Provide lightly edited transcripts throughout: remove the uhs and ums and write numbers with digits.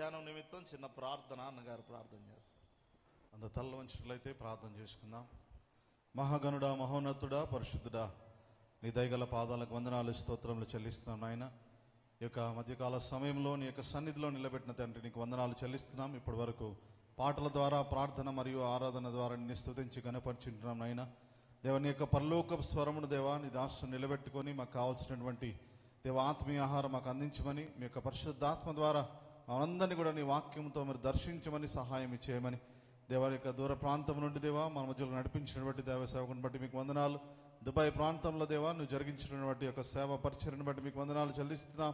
ధ్యానం నిమిత్తం చిన్న ప్రార్థన అన్నగారు ప్రార్థన చేస్తారు. అంత తల్ల వంచినట్లయితే ప్రార్థన చేసుకుందాం. మహాగణుడా, మహోన్నతుడా, పరిశుద్ధుడా, నీ దయగల పాదాలకు వందనాలు, స్తోత్రములు చెల్లిస్తున్నాం నాయన. ఈ యొక్క మధ్యకాల సమయంలో నీ యొక్క సన్నిధిలో నిలబెట్టిన తండ్రి నీకు వందనాలు చెల్లిస్తున్నాం. ఇప్పటి వరకు పాటల ద్వారా, ప్రార్థన మరియు ఆరాధన ద్వారా నిన్ను స్తుతించి కనపరుచుంటున్నాం నాయన. దేవా, నీ యొక్క పరలోక స్వరమును దేవా నీ దాసును నిలబెట్టుకొని మాకు కావాల్సినటువంటి దేవ ఆత్మీయ ఆహారం మాకు అందించమని, మీ యొక్క పరిశుద్ధాత్మ ద్వారా మనందరినీ కూడా నీ వాక్యంతో మీరు దర్శించమని, సహాయం ఇచ్చేయమని, దేవారి యొక్క దూర ప్రాంతం నుండి దేవా మన మధ్యలో నడిపించినటువంటి దేవ సేవకుని బట్టి మీకు వందనాలు. దుబాయ్ ప్రాంతంలో దేవా నువ్వు జరిగించినటువంటి యొక్క సేవ పరిచర్ని బట్టి మీకు వందనాలు చెల్లిస్తున్నాం.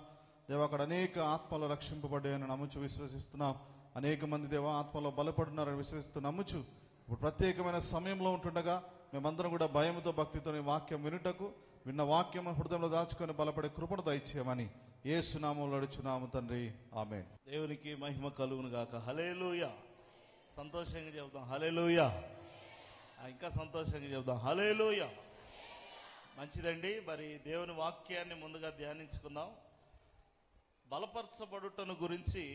దేవా, అక్కడ అనేక ఆత్మలు రక్షింపబడ్డాయని నమ్ముచు విశ్వసిస్తున్నాం. అనేక మంది దేవా ఆత్మలో బలపడున్నారని విశ్వసిస్తూ నమ్ముచు ఇప్పుడు ప్రత్యేకమైన సమయంలో ఉంటుండగా మేమందరం కూడా భయంతో, భక్తితో నీ వాక్యం వినుటకు, విన్న వాక్యం హృదయంలో దాచుకొని బలపడే కృపను దయచేయమని యేసు నామములో అడుగుచున్నాము తండ్రి, ఆమేన్. దేవునికి మహిమ కలుగును గాక. హల్లెలూయా. సంతోషంగా చెబుతాం హల్లెలూయా. ఇంకా సంతోషంగా చెబుతాం హల్లెలూయా. మంచిదండి. మరి దేవుని వాక్యాన్ని ముందుగా ధ్యానించుకుందాం. బలపరచబడుటను గురించి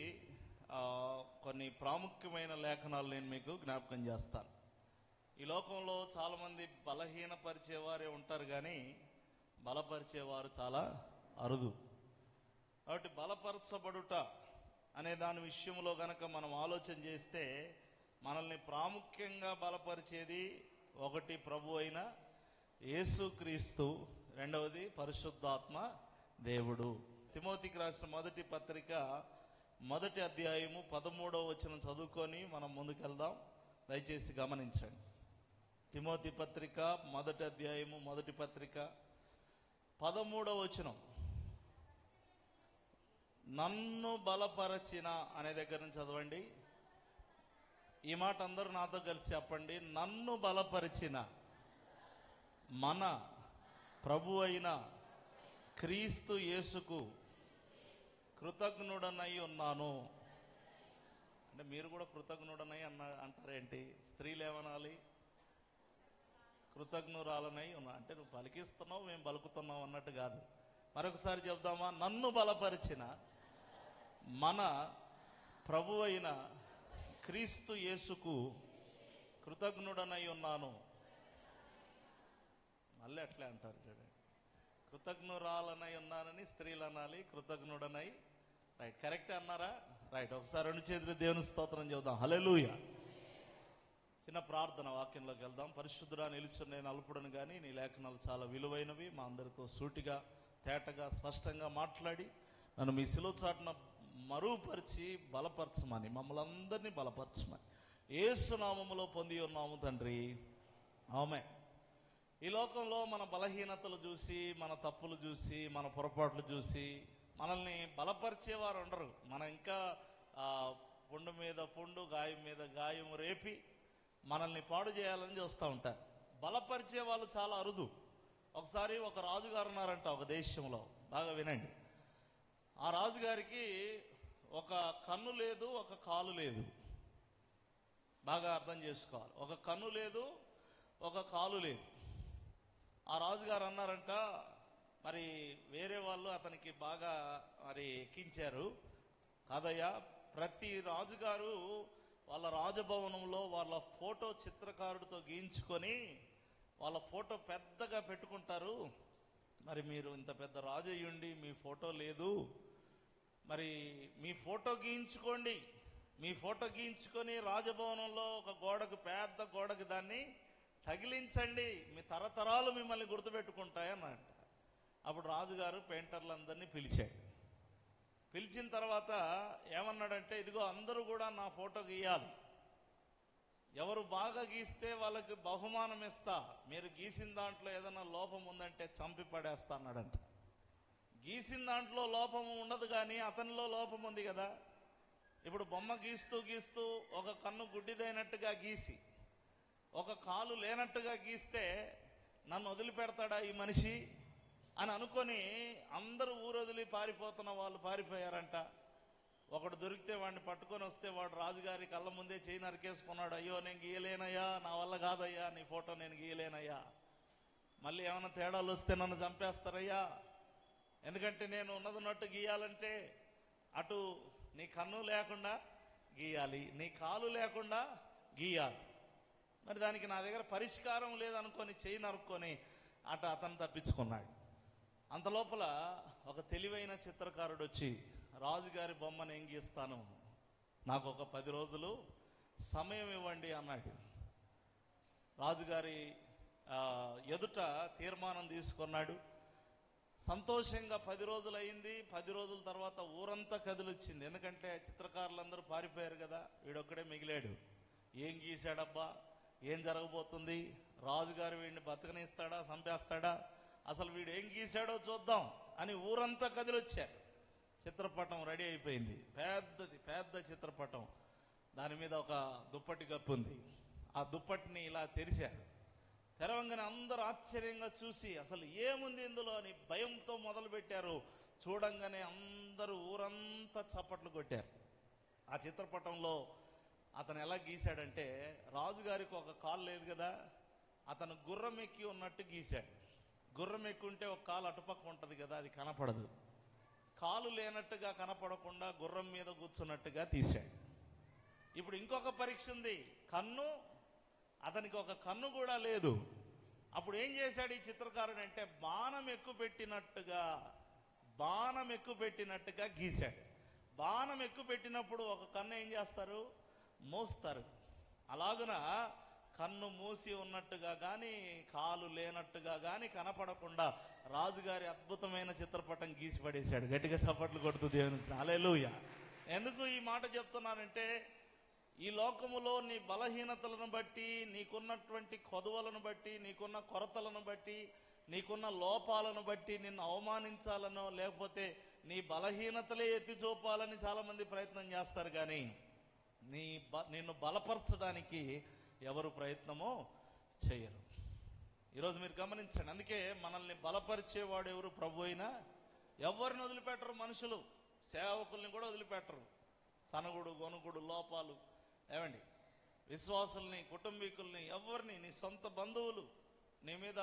కొన్ని ప్రాముఖ్యమైన లేఖనాలు నేను మీకు జ్ఞాపకం చేస్తాను. ఈ లోకంలో చాలామంది బలహీనపరిచేవారే ఉంటారు, కానీ బలపరిచేవారు చాలా అరుదు. కాబట్టి బలపరచబడుట అనే దాని విషయంలో గనక మనం ఆలోచన చేస్తే మనల్ని ప్రాముఖ్యంగా బలపరిచేది ఒకటి ప్రభు అయిన యేసుక్రీస్తు, రెండవది పరిశుద్ధాత్మ దేవుడు. తిమోతికి రాసిన మొదటి పత్రిక 1వ అధ్యాయము 13వ వచనం చదువుకొని మనం ముందుకెళ్దాం. దయచేసి గమనించండి. తిమోతి పత్రిక 1వ అధ్యాయము 1వ పత్రిక 13వ వచనం. నన్ను బలపరచిన అనే దగ్గర నుంచి చదవండి. ఈ మాట అందరూ నాతో కలిసి చెప్పండి. నన్ను బలపరిచిన మన ప్రభు అయిన క్రీస్తు యేసుకు కృతజ్ఞుడనై ఉన్నాను. అంటే మీరు కూడా కృతజ్ఞుడనై అంటారేంటి? స్త్రీలు ఏమనాలి? కృతజ్ఞురాలనై ఉన్నా. అంటే నువ్వు పలికిస్తున్నావు, మేము పలుకుతున్నావు అన్నట్టు కాదు. మరొకసారి చెప్దామా? నన్ను బలపరిచిన మన ప్రభు అయిన క్రీస్తు యేసుకు కృతజ్ఞుడనై ఉన్నాను. మళ్ళీ అట్లే అంటారు చూడండి. కృతజ్ఞురాలనై ఉన్నానని స్త్రీలు అనాలి, కృతజ్ఞుడనై. రైట్, కరెక్ట్ అన్నారా? రైట్. ఒకసారి 2 చేతులు దేవుని స్తోత్రం చెబుదాం. హల్లెలూయా. చిన్న ప్రార్థన, వాక్యంలోకి వెళ్దాం. పరిశుద్ధుడా, నిలుచున్న నేను అల్పుడను, కానీ నీ లేఖనాలు చాలా విలువైనవి. మా అందరితో సూటిగా, తేటగా, స్పష్టంగా మాట్లాడి నన్ను మీ శిలువ చాటున మరుపరిచి బలపరచమని, మమ్మల్ని అందరినీ బలపరచమని యేసు నామములో పొంది ఉన్నాము తండ్రి, ఆమేన్. ఈ లోకంలో మన బలహీనతలు చూసి, మన తప్పులు చూసి, మన పొరపాట్లు చూసి మనల్ని బలపరిచేవారు ఉండరు. మనం ఇంకా పుండు మీద పుండు, గాయం మీద గాయం రేపి మనల్ని పాడు చేయాలని చూస్తూ ఉంటారు. బలపరిచే వాళ్ళు చాలా అరుదు. ఒకసారి ఒక రాజుగారు ఉన్నారంట ఒక దేశంలో. బాగా వినండి. ఆ రాజుగారికి ఒక కన్ను లేదు, ఒక కాలు లేదు. బాగా అర్థం చేసుకోవాలి. ఒక కన్ను లేదు, ఒక కాలు లేదు. ఆ రాజుగారు అన్నారంట, మరి వేరే వాళ్ళు అతనికి బాగా ఎక్కించారు. కాదయ్యా, ప్రతి రాజుగారు వాళ్ళ రాజభవనంలో వాళ్ళ ఫోటో చిత్రకారుడితో గీయించుకొని వాళ్ళ ఫోటో పెద్దగా పెట్టుకుంటారు. మరి మీరు ఇంత పెద్ద రాజు అయ్యుండి మీ ఫోటో లేదు, మరి మీ ఫోటో గీయించుకోండి. మీ ఫోటో గీయించుకొని రాజభవనంలో ఒక గోడకు, పెద్ద గోడకు దాన్ని తగిలించండి. మీ తరతరాలు మిమ్మల్ని గుర్తుపెట్టుకుంటాయన్నమాట. అప్పుడు రాజుగారు పెయింటర్లందరినీ పిలిచాడు. పిలిచిన తర్వాత ఏమన్నాడంటే, ఇదిగో అందరూ కూడా నా ఫోటో గీయాలి. ఎవరు బాగా గీస్తే వాళ్ళకి బహుమానం ఇస్తా. మీరు గీసిన దాంట్లో ఏదైనా లోపం ఉందంటే చంపి పడేస్తా అన్నాడంట. గీసిన దాంట్లో లోపము ఉండదు, కానీ అతనిలో లోపం ఉంది కదా. ఇప్పుడు బొమ్మ గీస్తూ గీస్తూ ఒక కన్ను గుడ్డిదైనట్టుగా గీసి, ఒక కాలు లేనట్టుగా గీస్తే నన్ను వదిలిపెడతాడా ఈ మనిషి అని అనుకొని అందరూ ఊరొదిలి పారిపోతున్న వాళ్ళు పారిపోయారంట. ఒకడు దొరికితే వాడిని పట్టుకొని వస్తే వాడు రాజుగారి కళ్ళ ముందే చేయి నరికేసుకున్నాడు. అయ్యో, నేను గీయలేనయ్యా, నా వల్ల కాదయ్యా, నీ ఫోటో నేను గీయలేనయ్యా. మళ్ళీ ఏమైనా తేడాలు వస్తే నన్ను చంపేస్తారయ్యా. ఎందుకంటే నేను ఉన్నదన్నట్టు గీయాలంటే అటు నీ కన్ను లేకుండా గీయాలి, నీ కాలు లేకుండా గీయాలి. మరి దానికి నా దగ్గర పరిష్కారం లేదనుకొని చేయి నరుక్కొని అతను తప్పించుకున్నాడు. అంత లోపల ఒక తెలివైన చిత్రకారుడు వచ్చి, రాజుగారి బొమ్మను ఏం గీస్తాను, నాకు ఒక 10 రోజులు సమయం ఇవ్వండి అన్నాడు. రాజుగారి ఎదుట తీర్మానం తీసుకున్నాడు. సంతోషంగా 10 రోజులు అయింది. 10 రోజుల తర్వాత ఊరంతా కదిలొచ్చింది. ఎందుకంటే చిత్రకారులందరూ పారిపోయారు కదా, వీడొక్కడే మిగిలాడు. ఏం గీశాడబ్బా, ఏం జరగబోతుంది, రాజుగారు వీడిని బతకనిస్తాడా చంపేస్తాడా, అసలు వీడు ఏం గీశాడో చూద్దాం అని ఊరంతా కదిలొచ్చారు. చిత్రపటం రెడీ అయిపోయింది, పెద్ద చిత్రపటం. దాని మీద ఒక దుప్పటి కప్పు ఉంది. ఆ దుప్పటిని ఇలా తెరిచారు. తెరవంగానే అందరూ ఆశ్చర్యంగా చూసి అసలు ఏముంది ఇందులో అని భయంతో మొదలు పెట్టారు. చూడంగానే అందరూ ఊరంతా చప్పట్లు కొట్టారు. ఆ చిత్రపటంలో అతను ఎలా గీశాడంటే, రాజుగారికి ఒక కాలు లేదు కదా, అతను గుర్రం ఎక్కి ఉన్నట్టు గీశాడు. గుర్రం ఎక్కు ఉంటే ఒక కాలు అటుపక్క ఉంటుంది కదా, అది కనపడదు. కాలు లేనట్టుగా కనపడకుండా గుర్రం మీద కూర్చున్నట్టుగా తీశాడు. ఇప్పుడు ఇంకొక పరీక్ష ఉంది, కన్ను. అతనికి ఒక కన్ను కూడా లేదు. అప్పుడు ఏం చేశాడు ఈ చిత్రకారుడు అంటే, బాణం ఎక్కువ పెట్టినట్టుగా గీశాడు. బాణం ఎక్కువ పెట్టినప్పుడు ఒక కన్ను ఏం చేస్తారు, మూస్తారు. అలాగున కన్ను మూసి ఉన్నట్టుగా కానీ కాలు లేనట్టుగా కానీ కనపడకుండా రాజుగారి అద్భుతమైన చిత్రపటం గీసి పడేశాడు. గట్టిగా చప్పట్లు కొడుతూ దేవుని హల్లెలూయా. ఎందుకు ఈ మాట చెప్తున్నానంటే, ఈ లోకములో నీ బలహీనతలను బట్టి, నీకున్నటువంటి కొదువలను బట్టి, నీకున్న కొరతలను బట్టి, నీకున్న లోపాలను బట్టి నిన్ను అవమానించాలనో లేకపోతే నీ బలహీనతలే ఎత్తి చూపాలని చాలామంది ప్రయత్నం చేస్తారు. కానీ నిన్ను బలపరచడానికి ఎవరు ప్రయత్నమో చేయరు. ఈరోజు మీరు గమనించండి. అందుకే మనల్ని బలపరిచేవాడు ఎవరు, ప్రభు అయినా. ఎవరిని వదిలిపెట్టరు మనుషులు, సేవకుల్ని కూడా వదిలిపెట్టరు. సనగుడు గొనుగుడు లోపాలు, ఏమండి, విశ్వాసుల్ని, కుటుంబీకుల్ని, ఎవరిని, నీ సొంత బంధువులు నీ మీద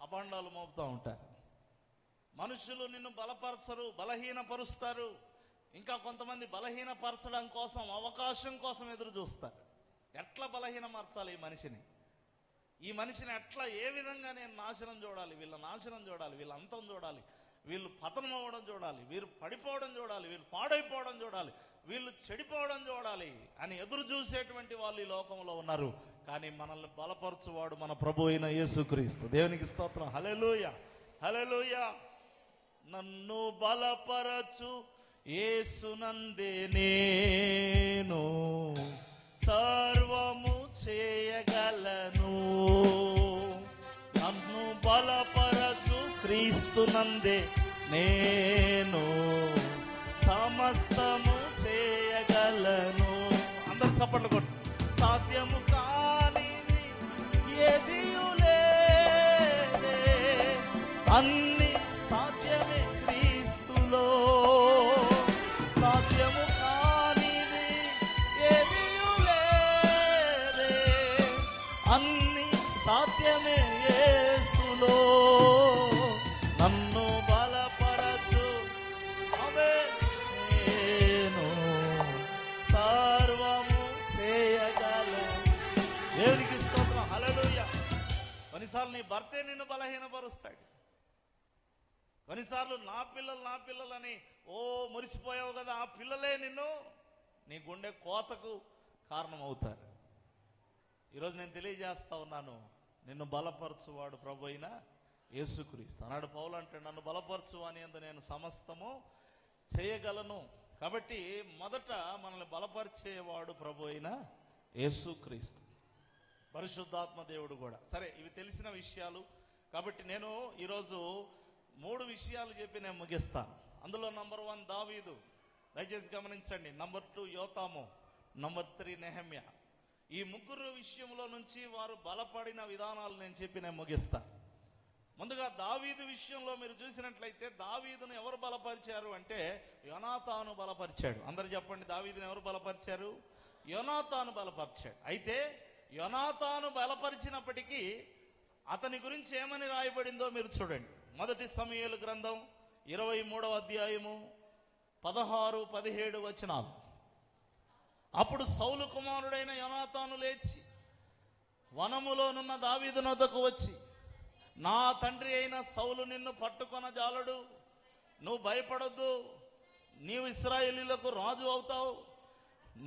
అభాండాలు మోపుతూ ఉంటారు. మనుషులు నిన్ను బలపరచరు, బలహీనపరుస్తారు. ఇంకా కొంతమంది బలహీనపరచడం కోసం, అవకాశం కోసం ఎదురు చూస్తారు. ఎట్లా బలహీనపరచాలి ఈ మనిషిని ఎట్లా, ఏ విధంగా నేను నాశనం చూడాలి, వీళ్ళ నాశనం చూడాలి, వీళ్ళ అంతం చూడాలి, వీళ్ళు పతనం అవ్వడం చూడాలి, వీరు పడిపోవడం చూడాలి, వీళ్ళు పాడైపోవడం చూడాలి, వీళ్ళు చెడిపోవడం చూడాలి అని ఎదురు చూసేటువంటి వాళ్ళు ఈ లోకంలో ఉన్నారు. కానీ మనల్ని బలపరచువాడు మన ప్రభు అయిన యేసుక్రీస్తు. దేవునికి స్తోత్రం. హల్లెలూయా, హల్లెలూయా. నన్ను బలపరచు యేసునందే నేను సర్వము చేయగలను. నన్ను బలపరచు క్రీస్తునందే నేను సమస్తము చేయగలను. అందరూ చప్పట్లు కొట్టు. సాధ్యము కానిది ఏదియు లేదే, అన్ని సాధ్యమే క్రీస్తులో. సాధ్యము కానిది ఏదియు లేదే, అన్ని సాధ్యమే యేసులో. నన్ను బలపరచు నేను సర్వము చేయగలను. దేవునికి స్తోత్రం. హల్లెలూయా. కొన్నిసార్లు నీ భర్తే నిన్ను బలహీనపరుస్తాడు. కొన్నిసార్లు నా పిల్లలని మురిసిపోయావు కదా, ఆ పిల్లలే నిన్ను, నీ గుండె కోతకు కారణమవుతారు. ఈరోజు నేను తెలియజేస్తా ఉన్నాను, నిన్ను బలపరచువాడు ప్రభు అయిన యేసుక్రీస్తు. అన్నాడు పౌలు, అంటే నన్ను బలపరచు అని నేను సమస్తము చేయగలను. కాబట్టి మొదట మనల్ని బలపరిచేవాడు ప్రభు అయిన యేసుక్రీస్తు, పరిశుద్ధాత్మ దేవుడు కూడా. సరే, ఇవి తెలిసిన విషయాలు. కాబట్టి నేను ఈరోజు 3 విషయాలు చెప్పి నేను ముగిస్తాను. అందులో నంబర్ 1 దావీదు, దయచేసి గమనించండి. నంబర్ 2 యోతాము, నంబర్ 3 నెహెమ్యా. ఈ 3 విషయంలో నుంచి వారు బలపడిన విధానాలు నేను చెప్పి నేను ముగిస్తాను. ముందుగా దావీదు విషయంలో మీరు చూసినట్లయితే, దావీదును ఎవరు బలపరిచారు అంటే యోనాతాను బలపరిచాడు. అందరు చెప్పండి, దావీదును ఎవరు బలపరిచారు? యోనాతాను బలపరిచాడు. అయితే యోనాతాను బలపరిచినప్పటికీ అతని గురించి ఏమని రాయబడిందో మీరు చూడండి. 1 సమూయేలు గ్రంథం 23వ అధ్యాయము 16-17 వచనాలు. అప్పుడు సౌలు కుమారుడైన యోనాతాను లేచి వనములోనున్న దావీదు నొద్దకు వచ్చి, నా తండ్రి అయిన సౌలు నిన్ను పట్టుకొన జాలడు, నువ్వు భయపడొద్దు, నీవు ఇశ్రాయేలీయులకు రాజు అవుతావు,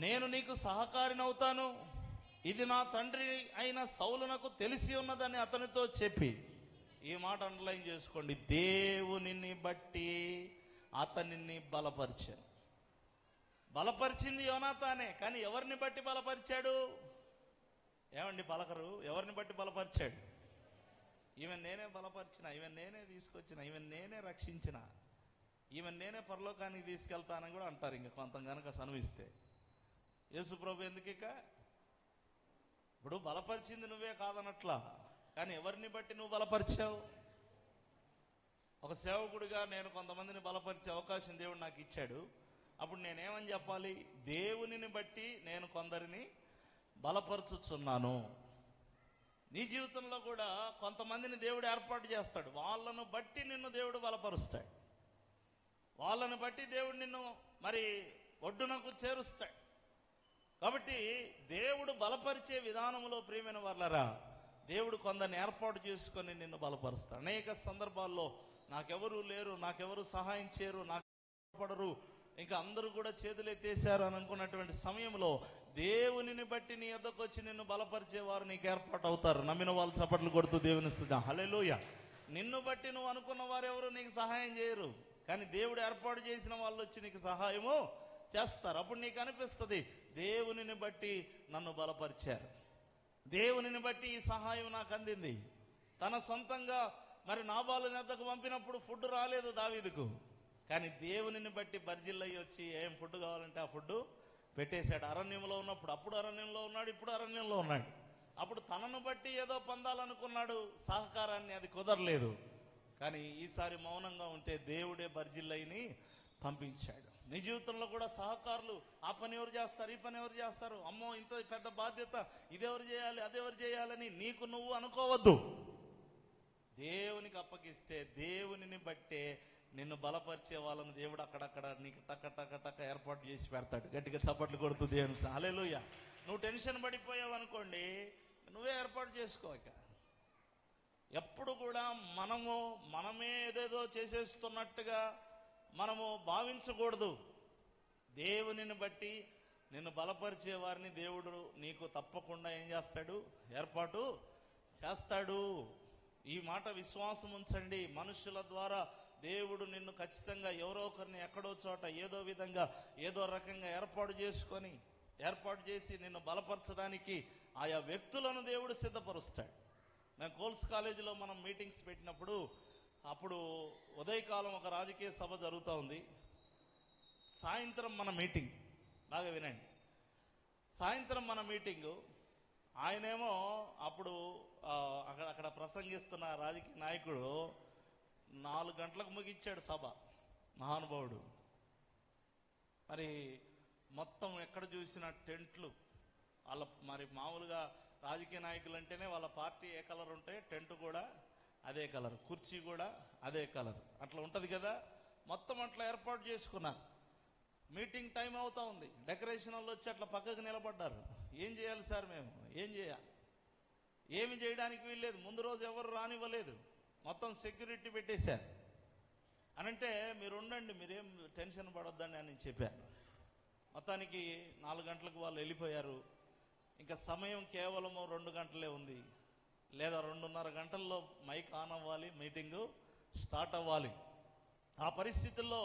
నేను నీకు సహకారినవుతాను, ఇది నా తండ్రి అయిన సౌలునకు తెలిసి ఉన్నదని అతనితో చెప్పి, ఈ మాట అండర్లైన్ చేసుకోండి, దేవునిని బట్టి అతనిని బలపరిచాను. బలపరిచింది యోనాతానే, కానీ ఎవరిని బట్టి బలపరిచాడు? ఏమండి పలకరు? ఎవరిని బట్టి బలపరిచాడు? ఈమె నేనే బలపరిచిన, ఈమె నేనే తీసుకొచ్చిన, ఈమె నేనే రక్షించిన, ఈమె నేనే పరలోకానికి తీసుకెళ్తానని కూడా అంటారు ఇంకా కొంత గనక సనువిస్తే. యేసు ప్రభు ఎందుకు ఇక? ఇప్పుడు బలపరిచింది నువ్వే కాదనట్లా, కానీ ఎవరిని బట్టి నువ్వు బలపరిచావు? ఒక సేవకుడిగా నేను కొంతమందిని బలపరిచే అవకాశం దేవుడు నాకు ఇచ్చాడు. అప్పుడు నేనేమని చెప్పాలి? దేవునిని బట్టి నేను కొందరిని బలపరుచుచున్నాను. నీ జీవితంలో కూడా కొంతమందిని దేవుడు ఏర్పాటు చేస్తాడు, వాళ్ళను బట్టి నిన్ను దేవుడు బలపరుస్తాడు, వాళ్ళను బట్టి దేవుడు నిన్ను మరి ఒడ్డునకు చేరుస్తాడు. కాబట్టి దేవుడు బలపరిచే విధానంలో ప్రియమైన వాళ్ళరా, దేవుడు కొందరిని ఏర్పాటు చేసుకొని నిన్ను బలపరుస్తాడు. అనేక సందర్భాల్లో నాకెవరూ లేరు, నాకెవరు సహాయం చేయరు, నాకు పడరు, ఇంకా అందరూ కూడా చేతులెత్తేసారు అని అనుకున్నటువంటి సమయంలో దేవునిని బట్టి నీ యొద్దకు వచ్చి నిన్ను బలపరిచేవారు నీకు ఏర్పాటు అవుతారు. నమ్మిన వాళ్ళు చప్పట్లు కొడుతూ దేవుని స్తుతిద్దాం. హల్లెలూయా. నిన్ను బట్టి నువ్వు అనుకున్న వారు ఎవరు నీకు సహాయం చేయరు, కానీ దేవుడు ఏర్పాటు చేసిన వాళ్ళు వచ్చి నీకు సహాయము చేస్తారు. అప్పుడు నీకు అనిపిస్తుంది, దేవునిని బట్టి నన్ను బలపరిచారు, దేవునిని బట్టి ఈ సహాయం నాకు అందింది. తన సొంతంగా మరి నాబాలు వద్దకు పంపినప్పుడు ఫుడ్ రాలేదు దావీదుకు, కానీ దేవునిని బట్టి బర్జిల్లయ్యి వచ్చి ఏం ఫుడ్ కావాలంటే ఆ ఫుడ్ పెట్టేశాడు. అరణ్యంలో ఉన్నప్పుడు, అప్పుడు అరణ్యంలో ఉన్నాడు, ఇప్పుడు అరణ్యంలో ఉన్నాడు. అప్పుడు తనను బట్టి ఏదో పొందాలనుకున్నాడు సహకారాన్ని, అది కుదరలేదు. కానీ ఈసారి మౌనంగా ఉంటే దేవుడే బర్జిల్లయ్యని పంపించాడు. నీ జీవితంలో కూడా సహకారులు ఆ పని ఎవరు చేస్తారు, ఈ పని ఎవరు చేస్తారు, అమ్మో ఇంత పెద్ద బాధ్యత, ఇదెవరు చేయాలి, అదెవరు చేయాలని నీకు నువ్వు అనుకోవద్దు. దేవునికి అప్పగిస్తే దేవునిని బట్టే నిన్ను బలపరిచే వాళ్ళని దేవుడు అక్కడక్కడ నీకు టక్క టక్క టక్క ఏర్పాటు చేసి పెడతాడు. గట్టిగా చప్పట్లు కొడుతూ దేవుని హల్లెలూయా. నువ్వు టెన్షన్ పడిపోయావు అనుకోండి, నువ్వే ఏర్పాటు చేసుకో. ఇక ఎప్పుడు కూడా మనమే ఏదేదో చేసేస్తున్నట్టుగా మనము భావించకూడదు. దేవునిని బట్టి నిన్ను బలపరిచే వారిని దేవుడు నీకు తప్పకుండా ఏం చేస్తాడు? ఏర్పాటు చేస్తాడు. ఈ మాట విశ్వాసం ఉంచండి. మనుషుల ద్వారా దేవుడు నిన్ను ఖచ్చితంగా ఎవరో ఒకరిని ఎక్కడో చోట ఏదో విధంగా ఏదో రకంగా ఏర్పాటు చేసి నిన్ను బలపరచడానికి ఆయా వ్యక్తులను దేవుడు సిద్ధపరుస్తాడు. మేము కోల్స్ కాలేజీలో మనం మీటింగ్స్ పెట్టినప్పుడు, అప్పుడు ఉదయకాలం ఒక రాజకీయ సభ జరుగుతూ ఉంది, సాయంత్రం మన మీటింగ్. బాగా వినండి, సాయంత్రం మన మీటింగు. ఆయనేమో అప్పుడు అక్కడ ప్రసంగిస్తున్న రాజకీయ నాయకుడు 4 గంటలకు ముగించాడు సభ, మహానుభావుడు. మరి మొత్తం ఎక్కడ చూసిన టెంట్లు, వాళ్ళ మరి మామూలుగా రాజకీయ నాయకులు అంటేనే వాళ్ళ పార్టీ ఏ కలర్ ఉంటే టెంట్ కూడా అదే కలర్, కుర్చీ కూడా అదే కలర్, అట్లా ఉంటుంది కదా. మొత్తం అట్లా ఏర్పాటు చేసుకున్నారు. మీటింగ్ టైం అవుతా ఉంది, డెకరేషన్ వాళ్ళు వచ్చి అట్లా పక్కకు నిలబడ్డారు. ఏం చేయాలి సార్ మేము, ఏం చేయాలి? ఏమి చేయడానికి వీల్లేదు, ముందు రోజు ఎవరు రానివ్వలేదు, మొత్తం సెక్యూరిటీ పెట్టేశారు. అనంటే మీరు ఉండండి, మీరేం టెన్షన్ పడొద్దని అని చెప్పాను. మొత్తానికి 4 గంటలకు వాళ్ళు వెళ్ళిపోయారు. ఇంకా సమయం కేవలము 2 గంటలే ఉంది, లేదా 2:30 గంటల్లో మైక్ ఆన్ అవ్వాలి, మీటింగు స్టార్ట్ అవ్వాలి. ఆ పరిస్థితుల్లో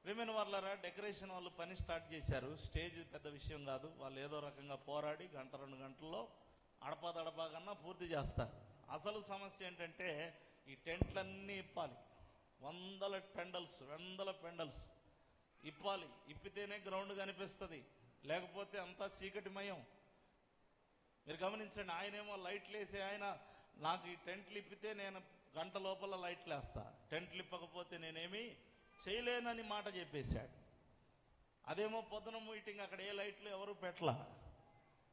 విమెన్ వాళ్ళరా డెకరేషన్ వాళ్ళు పని స్టార్ట్ చేశారు. స్టేజ్ పెద్ద విషయం కాదు, వాళ్ళు ఏదో రకంగా పోరాడి 1-2 గంటల్లో అడపాదడపాకన్నా పూర్తి చేస్తారు. అసలు సమస్య ఏంటంటే ఈ టెంట్లన్నీ ఇప్పాలి, 100 పెండల్స్ ఇప్పాలి. ఇప్పితేనే గ్రౌండ్ కనిపిస్తుంది, లేకపోతే అంతా చీకటిమయం. మీరు గమనించండి, ఆయనేమో లైట్లు వేసే ఆయన, నాకు ఈ టెంట్లు ఇప్పితే నేను గంట లోపల లైట్లు వేస్తా, టెంట్లు ఇప్పకపోతే నేనేమి చేయలేనని మాట చెప్పేశాడు. అదేమో పొద్దున మీటింగ్, అక్కడ ఏ లైట్లు ఎవరు పెట్టలా.